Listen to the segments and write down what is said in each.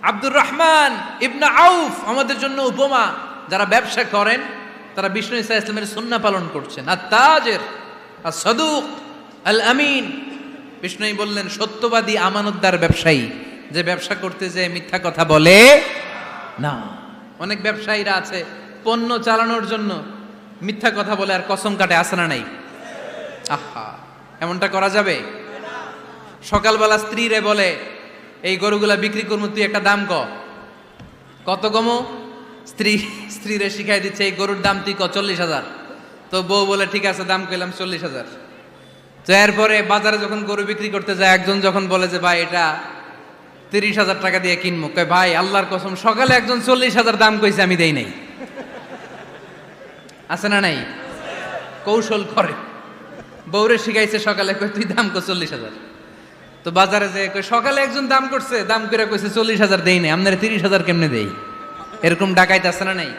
আব্দুর রহমান ইবনে আউফ আমাদের জন্য উপমা। যারা ব্যবসা করেন তারা বিষ্ণু ঈসা ইসলামের সুন্নাহ পালন করছেন। আত-তাজির আস-সাদুক আল-আমিন, বিষ্ণুই বললেন সত্যবাদী আমানতদার ব্যবসায়ী, যে ব্যবসা করতে যে মিথ্যা কথা বলে না। অনেক ব্যবসায়ীরা আছে পণ্য চালানোর জন্য মিথ্যা কথা বলে আর কসম কাটে, আছে না নাই? আহা, এমনটা করা যাবে? সকালবেলা স্ত্রীরে বলে এই গরুগুলা বিক্রি করবো, তুই একটা দাম কত কমো? স্ত্রীরে শিখাই দিচ্ছে এই গরুর দাম তুই 40,000। তো বউ বলে ঠিক আছে, দাম কইলাম 40,000। তো এরপরে বাজারে যখন গরু বিক্রি করতে যায়, একজন যখন বলে যে ভাই এটা 30,000 টাকা দিয়ে কিনবো, কয় ভাই আল্লাহর কসম সকালে একজন 40,000 দাম কইছে, আমি দেই নাই। আছে না নাই? কৌশল করে, বউরে শিখাইছে সকালে, কই তুই দাম কর 40,000। তো বাজারে যে কই সকালে একজন দাম করছে, দাম করে কইছে 40,000 দেই নাই, আপনারা 30,000 কেমনে দেই? এরকম ডাকাইতে আছে না নাই?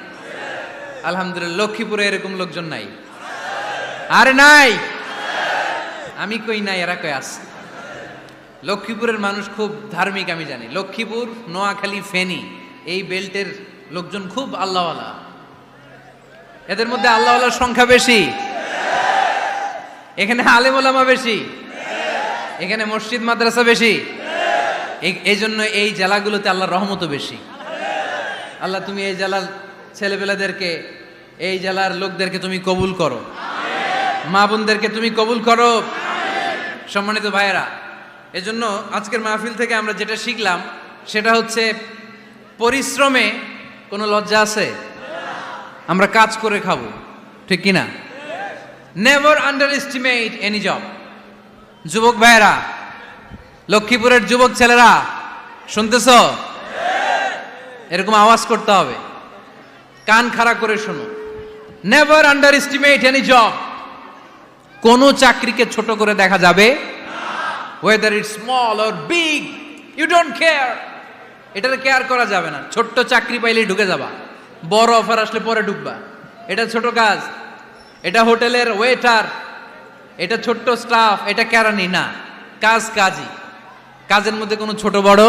আলহামদুলিল্লাহ লক্ষ্মীপুরে এরকম লোকজন নাই। আরে নাই, আমি কই নাই, এরা কই আছে। লক্ষ্মীপুরের মানুষ খুব ধার্মিক, আমি জানি। লক্ষ্মীপুর, নোয়াখালী, ফেনী এই বেল্টের লোকজন খুব আল্লাহওয়ালা। এদের মধ্যে আল্লাহওয়ালার সংখ্যা বেশি, এখানে আলেম ওলামা বেশি, এখানে মসজিদ মাদ্রাসা বেশি। এই জন্য এই জেলাগুলোতে আল্লাহর রহমতও বেশি। আল্লাহ তুমি এই জেলার ছেলেপেলেদেরকে, এই জেলার লোকদেরকে তুমি কবুল করো, মা বোনদেরকে তুমি কবুল করো। সম্মানিত ভাইয়েরা, এজন্য আজকের মাহফিল থেকে আমরা যেটা শিখলাম সেটা হচ্ছে পরিশ্রমে কোনো লজ্জা আছে? আমরা কাজ করে খাবো, ঠিক কিনা? Never under estimate any job. যুবক ভাইয়েরা, লক্ষ্মীপুরের যুবক ছেলেরা শুনতেছ? এরকম আওয়াজ করতে হবে, কান খাড়া করে শোনো। Never under estimate any job. কোন চাকরিকে ছোট করে দেখা যাবে whether it's small or big, you don't care. এটার কেয়ার করা যাবে না। ছোট্ট চাকরি পাইলেই ঢুকে যাবা, বড় অফার আসলে পরে ঢুকবা। এটা ছোট কাজ, এটা হোটেলের ওয়েটার, এটা ছোট্ট স্টাফ, এটা কেরানি না। কাজ কাজই, কাজের মধ্যে কোনো ছোট বড়